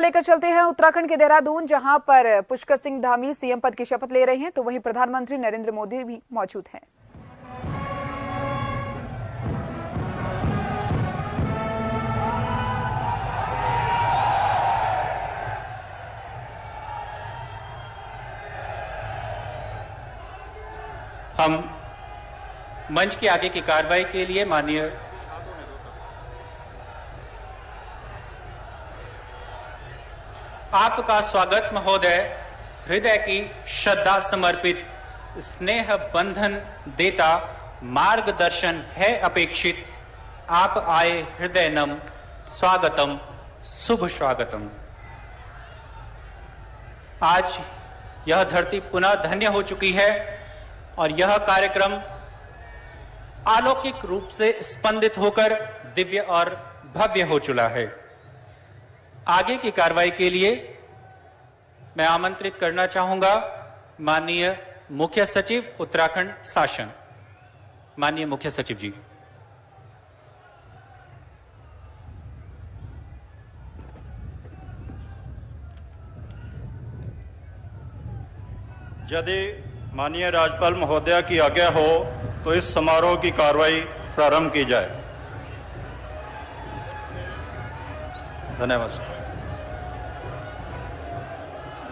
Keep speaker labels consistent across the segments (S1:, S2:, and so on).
S1: लेकर चलते हैं उत्तराखंड के देहरादून, जहां पर पुष्कर सिंह धामी सीएम पद की शपथ ले रहे हैं, तो वहीं प्रधानमंत्री नरेंद्र मोदी भी मौजूद हैं।
S2: हम मंच के आगे की कार्रवाई के लिए माननीय आपका स्वागत महोदय। हृदय की श्रद्धा समर्पित, स्नेह बंधन देता, मार्गदर्शन है अपेक्षित। आप आए हृदय नम, स्वागतम, शुभ स्वागतम। आज यह धरती पुनः धन्य हो चुकी है और यह कार्यक्रम अलौकिक रूप से स्पंदित होकर दिव्य और भव्य हो चुका है। आगे की कार्रवाई के लिए मैं आमंत्रित करना चाहूंगा माननीय मुख्य सचिव उत्तराखंड शासन, माननीय मुख्य सचिव जी।
S3: यदि माननीय राज्यपाल महोदया की आज्ञा हो तो इस समारोह की कार्रवाई प्रारंभ की जाए। धन्यवाद।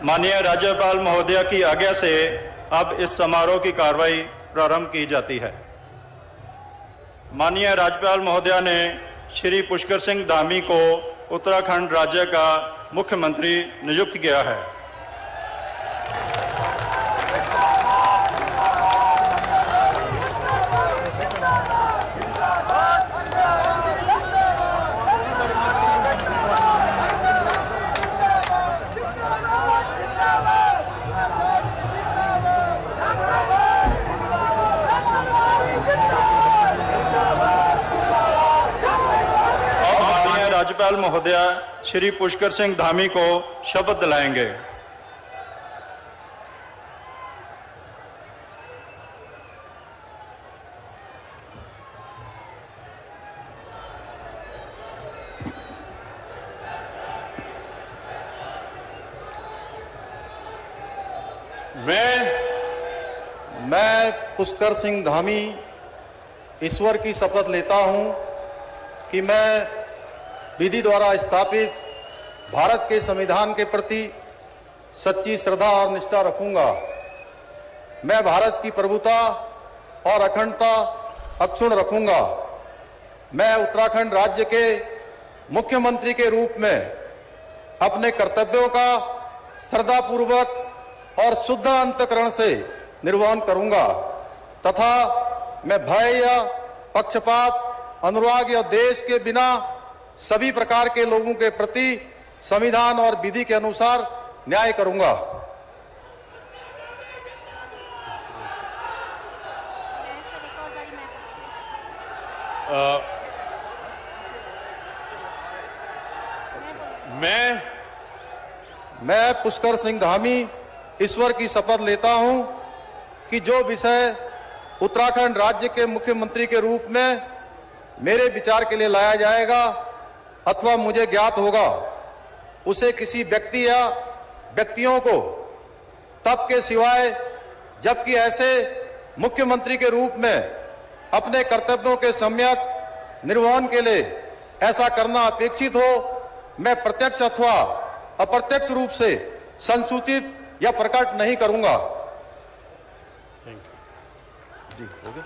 S3: माननीय राज्यपाल महोदया की आज्ञा से अब इस समारोह की कार्रवाई प्रारंभ की जाती है। माननीय राज्यपाल महोदया ने श्री पुष्कर सिंह धामी को उत्तराखंड राज्य का मुख्यमंत्री नियुक्त किया है। राज्यपाल महोदया श्री पुष्कर सिंह धामी को शपथ दिलाएंगे।
S4: मैं पुष्कर सिंह धामी ईश्वर की शपथ लेता हूं कि मैं विधि द्वारा स्थापित भारत के संविधान के प्रति सच्ची श्रद्धा और निष्ठा रखूंगा। मैं भारत की प्रभुता और अखंडता अक्षुण्ण रखूंगा। मैं उत्तराखंड राज्य के मुख्यमंत्री के रूप में अपने कर्तव्यों का श्रद्धापूर्वक और शुद्ध अंतःकरण से निर्वहन करूंगा तथा मैं भय या पक्षपात, अनुराग या देश के बिना सभी प्रकार के लोगों के प्रति संविधान और विधि के अनुसार न्याय करूंगा। मैं पुष्कर सिंह धामी ईश्वर की शपथ लेता हूं कि जो विषय उत्तराखंड राज्य के मुख्यमंत्री के रूप में मेरे विचार के लिए लाया जाएगा अथवा मुझे ज्ञात होगा, उसे किसी व्यक्ति या व्यक्तियों को तब के सिवाय जबकि ऐसे मुख्यमंत्री के रूप में अपने कर्तव्यों के सम्यक निर्वहन के लिए ऐसा करना अपेक्षित हो, मैं प्रत्यक्ष अथवा अप्रत्यक्ष रूप से संसूचित या प्रकट नहीं करूंगा। जी, हो गया।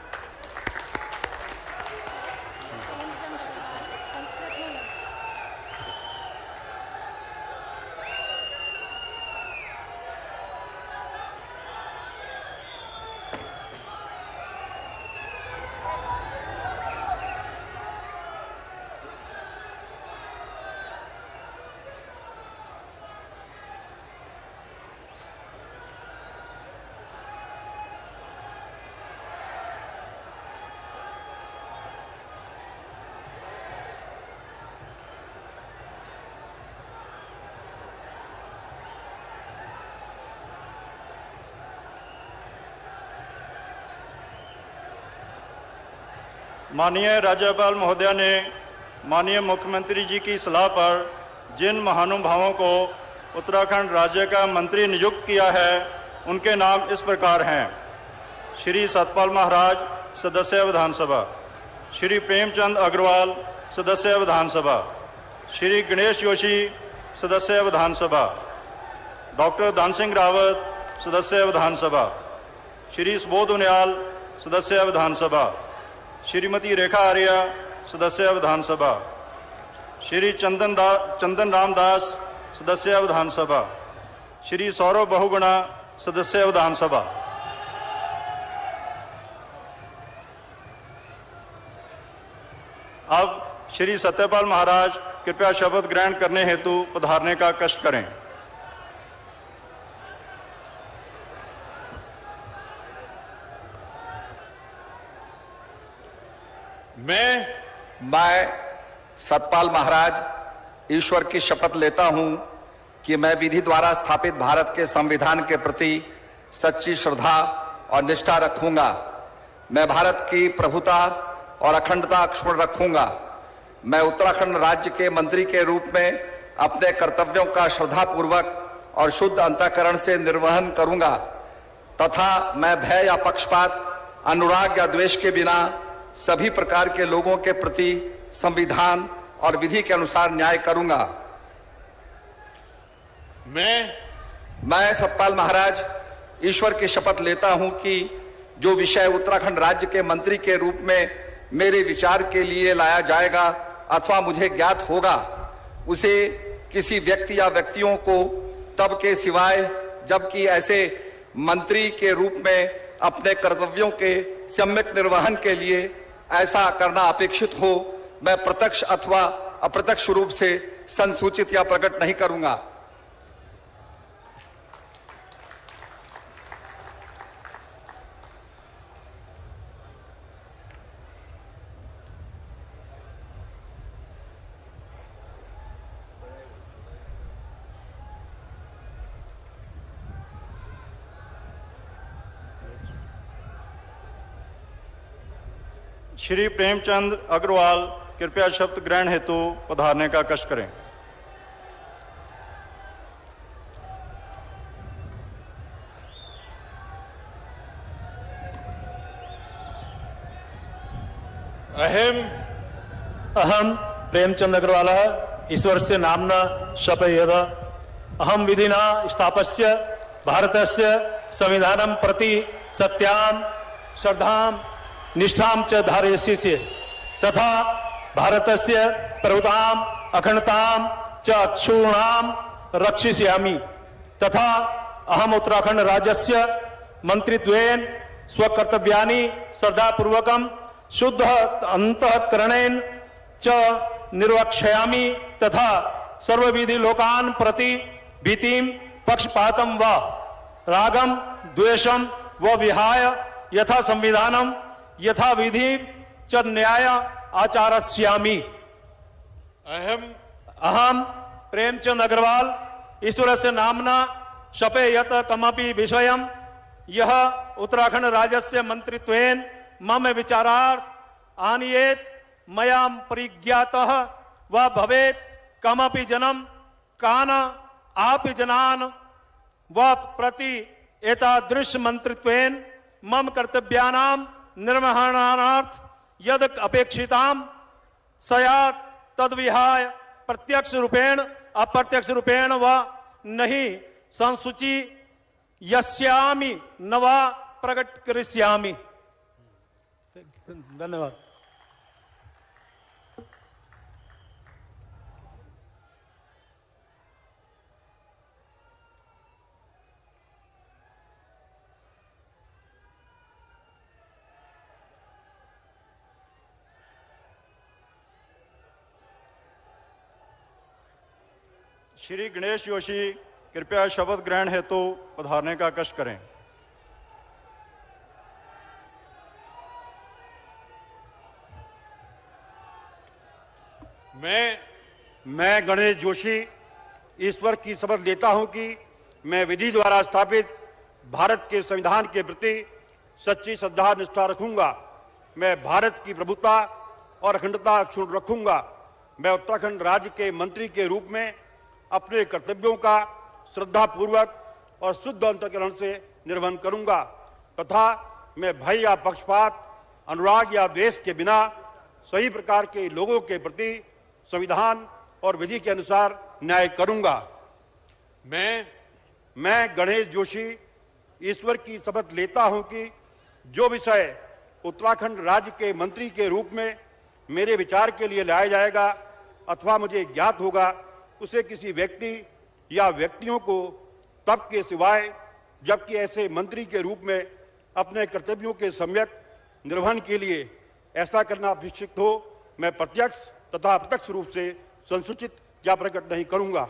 S3: माननीय राज्यपाल महोदया ने माननीय मुख्यमंत्री जी की सलाह पर जिन महानुभावों को उत्तराखंड राज्य का मंत्री नियुक्त किया है उनके नाम इस प्रकार हैं: श्री सतपाल महाराज, सदस्य विधानसभा; श्री प्रेमचंद अग्रवाल, सदस्य विधानसभा; श्री गणेश जोशी, सदस्य विधानसभा; डॉक्टर धन सिंह रावत, सदस्य विधानसभा; श्री सुबोध उनियाल, सदस्य विधानसभा; श्रीमती रेखा आर्या, सदस्य विधानसभा; श्री चंदन रामदास, सदस्य विधानसभा; श्री सौरभ बहुगुणा, सदस्य विधानसभा। अब श्री सत्यपाल महाराज कृपया शपथ ग्रहण करने हेतु पधारने का कष्ट करें।
S5: मैं सतपाल महाराज ईश्वर की शपथ लेता हूं कि मैं विधि द्वारा स्थापित भारत के संविधान के प्रति सच्ची श्रद्धा और निष्ठा रखूंगा। मैं भारत की प्रभुता और अखंडता अक्षुण्ण रखूंगा। मैं उत्तराखंड राज्य के मंत्री के रूप में अपने कर्तव्यों का श्रद्धापूर्वक और शुद्ध अंतःकरण से निर्वहन करूंगा तथा मैं भय या पक्षपात, अनुराग या द्वेष के बिना सभी प्रकार के लोगों के प्रति संविधान और विधि के अनुसार न्याय करूंगा। मैं सतपाल महाराज ईश्वर की शपथ लेता हूं कि जो विषय उत्तराखंड राज्य के मंत्री के रूप में मेरे विचार के लिए लाया जाएगा अथवा मुझे ज्ञात होगा, उसे किसी व्यक्ति या व्यक्तियों को तब के सिवाय जबकि ऐसे मंत्री के रूप में अपने कर्तव्यों के सम्यक निर्वहन के लिए ऐसा करना अपेक्षित हो, मैं प्रत्यक्ष अथवा अप्रत्यक्ष रूप से संसूचित या प्रकट नहीं करूंगा।
S3: श्री प्रेमचंद अग्रवाल कृपया शपथ ग्रहण हेतु पधारने का कष्ट करें।
S6: अहम प्रेमचंद अग्रवाल ईश्वर से नामना शपयेद अहम विधिना स्थापस्य भारतस्य संविधानं प्रति सत्यां श्रद्धां निष्ठां च धारयिष्ये तथा भारतस्य प्रभुतां अखंडतां च अक्षुण्णां रक्षिष्यामि तथा अहम उत्तराखंड राज्यस्य मंत्रित्वेन स्वकर्तव्यानि श्रद्धापूर्वकं शुद्ध अंतःकरणेन च निर्वक्ष्यामि तथा सर्वविधि लोकान् प्रति भीतिं पक्षपातं व रागं द्वेषं व विहाय यथा संविधानं यथा विधि च न्याय आचरिष्यामि। अहम प्रेमचंद अग्रवाल ईश्वर से नामना शपयत कमपि विषयं यह उत्तराखंड राज्यस्य मंत्रित्वेन मम विचारार्थ आनीयेत मया परिज्ञातः व भवेत् कमपि जनं कान आपि जनान् व प्रति एतादृश मंत्रित्वेन मम कर्तव्यानां निर्वहणार्थ यद अपेक्षितां स्यात् तद्विहाय प्रत्यक्ष रूपेण अप्रत्यक्ष रूपेण व नहीं संसूची यस्यामि न वा प्रकट करिष्यामि। धन्यवाद।
S3: श्री गणेश जोशी कृपया शपथ ग्रहण हेतु पधारने का कष्ट करें।
S7: मैं गणेश जोशी ईश्वर की शपथ लेता हूं कि मैं विधि द्वारा स्थापित भारत के संविधान के प्रति सच्ची श्रद्धा निष्ठा रखूंगा। मैं भारत की प्रभुता और अखंडता अक्षुण्ण रखूंगा। मैं उत्तराखंड राज्य के मंत्री के रूप में अपने कर्तव्यों का श्रद्धापूर्वक और शुद्ध अंतःकरण से निर्वहन करूंगा तथा मैं भय या पक्षपात, अनुराग या द्वेष के बिना सभी प्रकार के लोगों के प्रति संविधान और विधि के अनुसार न्याय करूंगा। मैं गणेश जोशी ईश्वर की शपथ लेता हूं कि जो विषय उत्तराखंड राज्य के मंत्री के रूप में मेरे विचार के लिए लाया जाएगा अथवा मुझे ज्ञात होगा, उसे किसी व्यक्ति या व्यक्तियों को तब के सिवाय जबकि ऐसे मंत्री के रूप में अपने कर्तव्यों के सम्यक निर्वहन के लिए ऐसा करना अपेक्षित हो, मैं प्रत्यक्ष तथा अप्रत्यक्ष रूप से संसूचित या प्रकट नहीं करूंगा।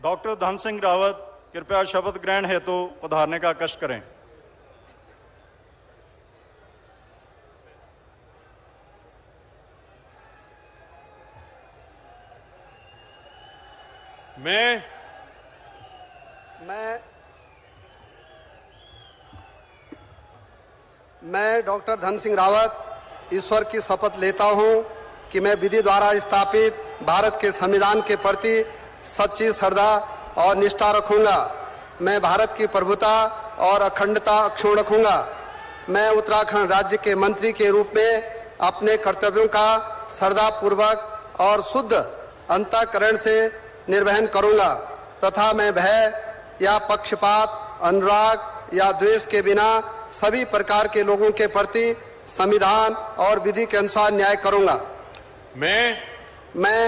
S3: डॉक्टर धन सिंह रावत कृपया शपथ ग्रहण हेतु पधारने का कष्ट करें।
S8: मैं डॉक्टर धन सिंह रावत ईश्वर की शपथ लेता हूं कि मैं विधि द्वारा स्थापित भारत के संविधान के प्रति सच्ची श्रद्धा और निष्ठा रखूंगा। मैं भारत की प्रभुता और अखंडता अक्षुण्ण रखूंगा। मैं उत्तराखंड राज्य के मंत्री के रूप में अपने कर्तव्यों का श्रद्धापूर्वक और शुद्ध अंतःकरण से निर्वहन करूंगा तथा मैं भय या पक्षपात, अनुराग या द्वेष के बिना सभी प्रकार के लोगों के प्रति संविधान और विधि के अनुसार न्याय करूंगा। मैं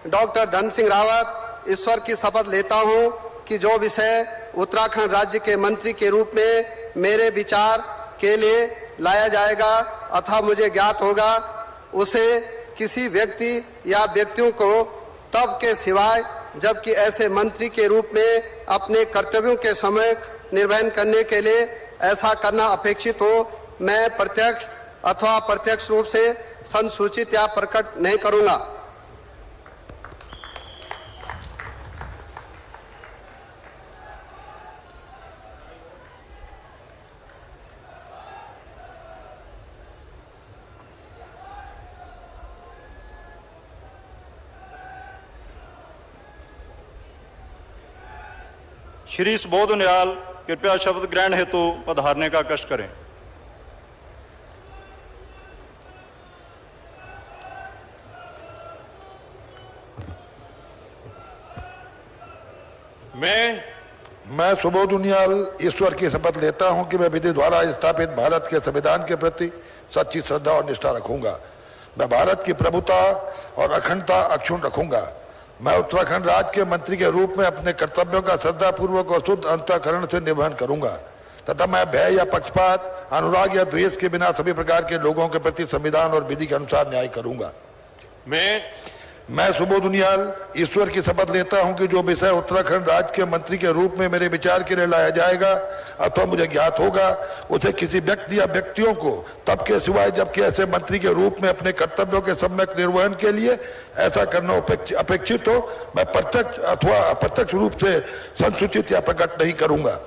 S8: डॉक्टर धन सिंह रावत ईश्वर की शपथ लेता हूं कि जो विषय उत्तराखंड राज्य के मंत्री के रूप में मेरे विचार के लिए लाया जाएगा अथवा मुझे ज्ञात होगा, उसे किसी व्यक्ति या व्यक्तियों को तब के सिवाय जबकि ऐसे मंत्री के रूप में अपने कर्तव्यों के समय निर्वहन करने के लिए ऐसा करना अपेक्षित हो, मैं प्रत्यक्ष अथवा अप्रत्यक्ष रूप से संसूचित या प्रकट नहीं करूंगा।
S3: श्री सुबोध उनियाल कृपया शपथ ग्रहण हेतु पधारने का कष्ट करें।
S9: मैं सुबोध उनियाल ईश्वर की शपथ लेता हूं कि मैं विधि द्वारा स्थापित भारत के संविधान के प्रति सच्ची श्रद्धा और निष्ठा रखूंगा। मैं भारत की प्रभुता और अखंडता अक्षुण्ण रखूंगा। मैं उत्तराखंड राज्य के मंत्री के रूप में अपने कर्तव्यों का श्रद्धापूर्वक और शुद्ध अंतःकरण से निर्वहन करूंगा तथा मैं भय या पक्षपात, अनुराग या द्वेष के बिना सभी प्रकार के लोगों के प्रति संविधान और विधि के अनुसार न्याय करूंगा। मैं सुबोध उनियाल ईश्वर की शपथ लेता हूं कि जो विषय उत्तराखंड राज्य के मंत्री के रूप में मेरे विचार के लिए लाया जाएगा अथवा मुझे ज्ञात होगा, उसे किसी व्यक्ति या व्यक्तियों को तब के सिवाय जबकि ऐसे मंत्री के रूप में अपने कर्तव्यों के सम्यक निर्वहन के लिए ऐसा करना अपेक्षित हो, मैं प्रत्यक्ष अथवा अप्रत्यक्ष रूप से संसूचित या प्रकट नहीं करूंगा।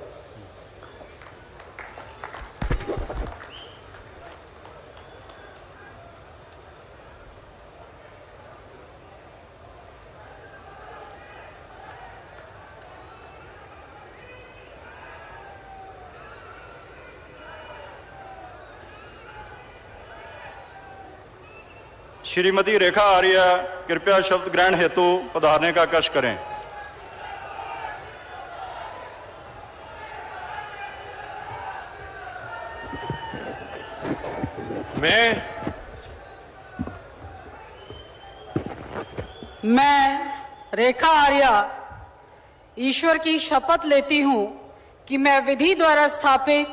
S3: श्रीमती रेखा आर्य कृपया शपथ ग्रहण हेतु पधारने का कष्ट करें।
S10: मैं रेखा आर्य ईश्वर की शपथ लेती हूं कि मैं विधि द्वारा स्थापित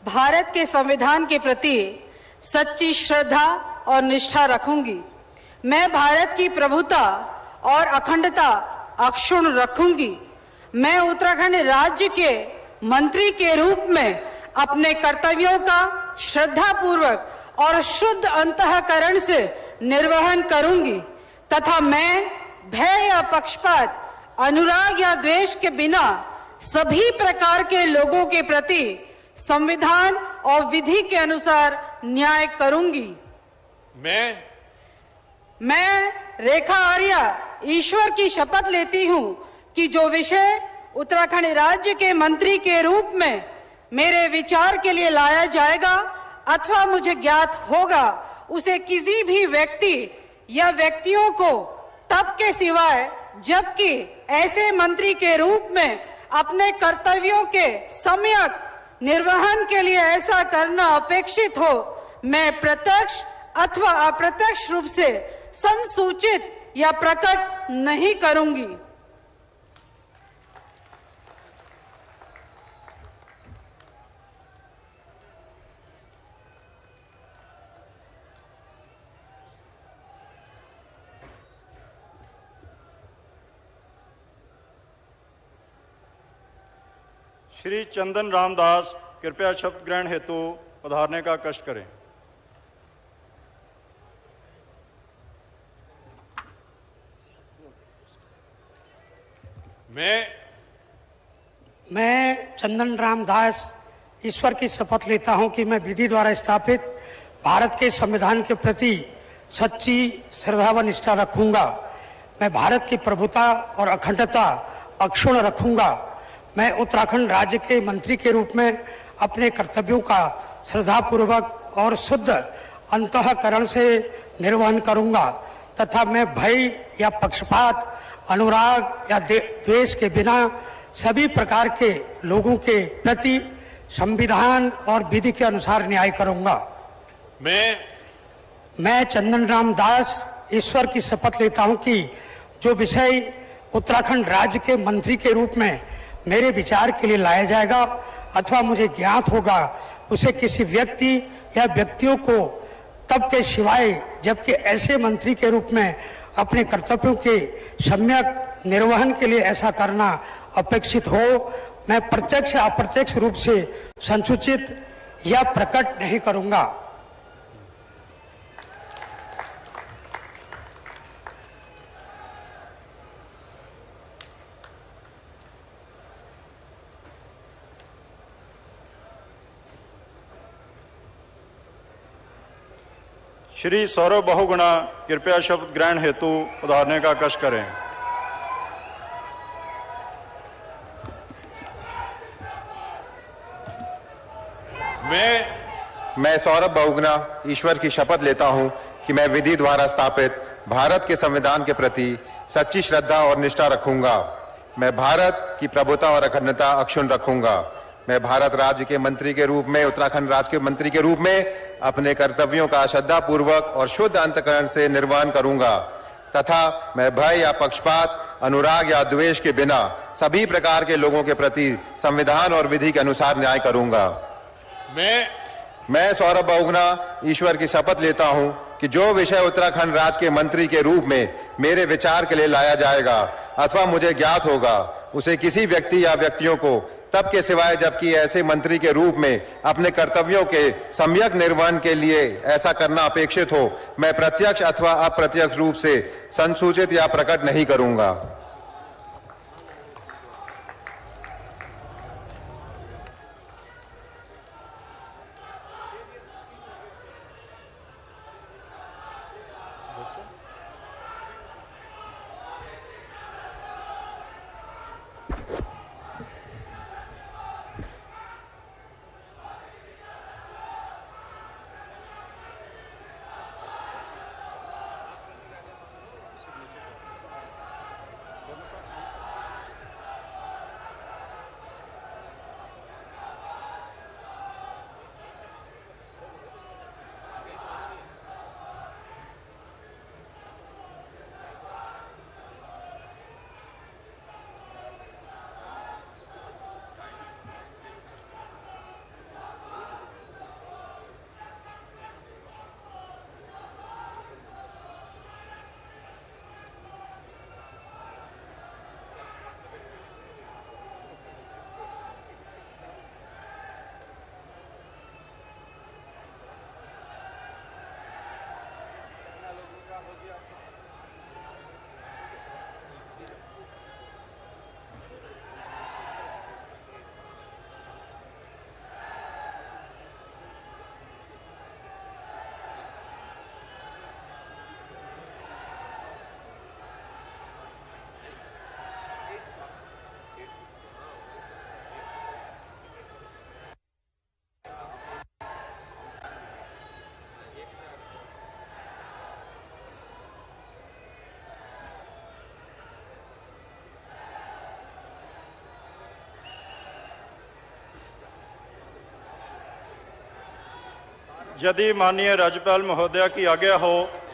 S10: भारत के संविधान के प्रति सच्ची श्रद्धा और निष्ठा रखूंगी। मैं भारत की प्रभुता और अखंडता अक्षुण्ण रखूंगी। मैं उत्तराखंड राज्य के मंत्री के रूप में अपने कर्तव्यों का श्रद्धापूर्वक और शुद्ध अंतःकरण से निर्वहन करूंगी तथा मैं भय या पक्षपात, अनुराग या द्वेष के बिना सभी प्रकार के लोगों के प्रति संविधान और विधि के अनुसार न्याय करूंगी। मैं रेखा आर्या ईश्वर की शपथ लेती हूं कि जो विषय उत्तराखंड राज्य के मंत्री के रूप में मेरे विचार के लिए लाया जाएगा अथवा मुझे ज्ञात होगा, उसे किसी भी व्यक्ति या व्यक्तियों को तब के सिवाय जबकि ऐसे मंत्री के रूप में अपने कर्तव्यों के सम्यक निर्वहन के लिए ऐसा करना अपेक्षित हो, मैं प्रत्यक्ष अथवा अप्रत्यक्ष रूप से संसूचित या प्रकट नहीं करूंगी।
S3: श्री चंदन रामदास कृपया शपथ ग्रहण हेतु पधारने का कष्ट करें।
S11: मैं चंदन रामदास ईश्वर की शपथ लेता हूं कि मैं विधि द्वारा स्थापित भारत के संविधान के प्रति सच्ची श्रद्धा व निष्ठा रखूंगा। मैं भारत की प्रभुता और अखंडता अक्षुण्ण रखूंगा। मैं उत्तराखंड राज्य के मंत्री के रूप में अपने कर्तव्यों का श्रद्धापूर्वक और शुद्ध अंतःकरण से निर्वहन करूंगा तथा मैं भय या पक्षपात, अनुराग या द्वेष के बिना सभी प्रकार के लोगों के प्रति संविधान और विधि के अनुसार न्याय करूंगा। मैं चंदन राम दास ईश्वर की शपथ लेता हूं कि जो विषय उत्तराखंड राज्य के मंत्री के रूप में मेरे विचार के लिए लाया जाएगा अथवा मुझे ज्ञात होगा, उसे किसी व्यक्ति या व्यक्तियों को तब के सिवाय जबकि ऐसे मंत्री के रूप में अपने कर्तव्यों के सम्यक निर्वहन के लिए ऐसा करना अपेक्षित हो, मैं प्रत्यक्ष या अप्रत्यक्ष रूप से संसूचित या प्रकट नहीं करूंगा।
S3: श्री सौरभ बहुगुणा कृपया शपथ ग्रहण हेतु पधारने का कष्ट करें।
S12: मैं सौरभ बहुगुणा ईश्वर की शपथ लेता हूं कि मैं विधि द्वारा स्थापित भारत के संविधान के प्रति सच्ची श्रद्धा और निष्ठा रखूंगा। मैं भारत की प्रभुता और अखंडता अक्षुण्ण रखूंगा। मैं भारत राज्य के मंत्री के रूप में, उत्तराखंड राज्य के मंत्री के रूप में अपने कर्तव्यों का श्रद्धा पूर्वक और शुद्ध अंतःकरण से निर्वहन करूंगा तथा मैं भय या पक्षपात, अनुराग या द्वेष के बिना सभी प्रकार के लोगों के प्रति संविधान और विधि के अनुसार न्याय करूंगा। मैं सौरभ बहुगुणा ईश्वर की शपथ लेता हूं कि जो विषय उत्तराखंड राज्य के मंत्री के रूप में मेरे विचार के लिए लाया जाएगा अथवा मुझे ज्ञात होगा, उसे किसी व्यक्ति या व्यक्तियों को तब के सिवाय जबकि ऐसे मंत्री के रूप में अपने कर्तव्यों के सम्यक निर्वहन के लिए ऐसा करना अपेक्षित हो, मैं प्रत्यक्ष अथवा अप्रत्यक्ष रूप से संसूचित या प्रकट नहीं करूंगा।
S3: यदि माननीय राज्यपाल महोदया की आज्ञा हो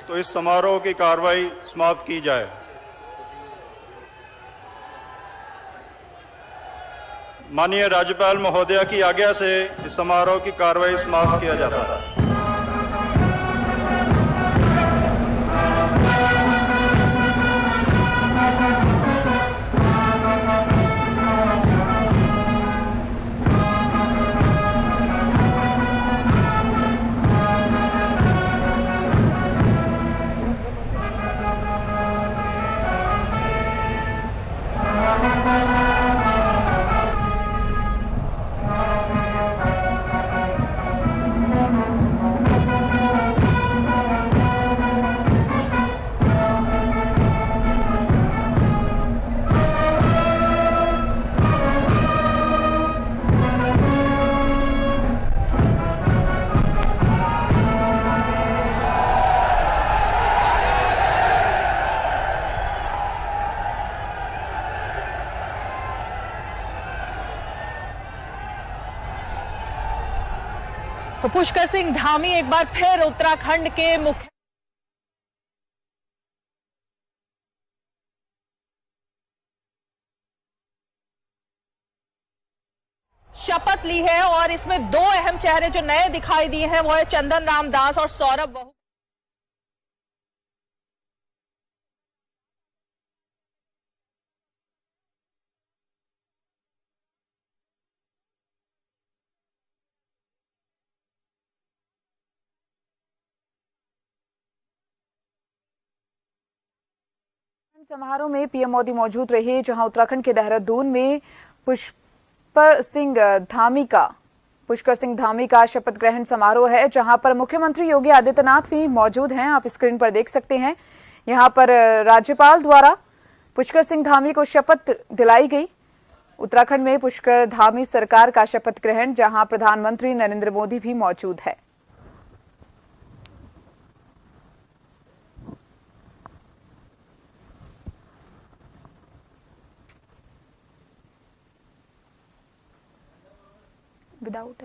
S3: तो इस समारोह की कार्रवाई समाप्त की जाए। माननीय राज्यपाल महोदया की आज्ञा से इस समारोह की कार्रवाई समाप्त किया जाता है।
S13: तो पुष्कर सिंह धामी एक बार फिर उत्तराखंड के मुख्य शपथ ली है और इसमें दो अहम चेहरे जो नए दिखाई दिए हैं वो है चंदन राम दास और सौरभ वहू।
S1: समारोह में पीएम मोदी मौजूद रहे, जहां उत्तराखंड के देहरादून में पुष्कर सिंह धामी का शपथ ग्रहण समारोह है, जहां पर मुख्यमंत्री योगी आदित्यनाथ भी मौजूद हैं। आप स्क्रीन पर देख सकते हैं, यहां पर राज्यपाल द्वारा पुष्कर सिंह धामी को शपथ दिलाई गई। उत्तराखंड में पुष्कर धामी सरकार का शपथ ग्रहण, जहां प्रधानमंत्री नरेंद्र मोदी भी मौजूद है। विदाउट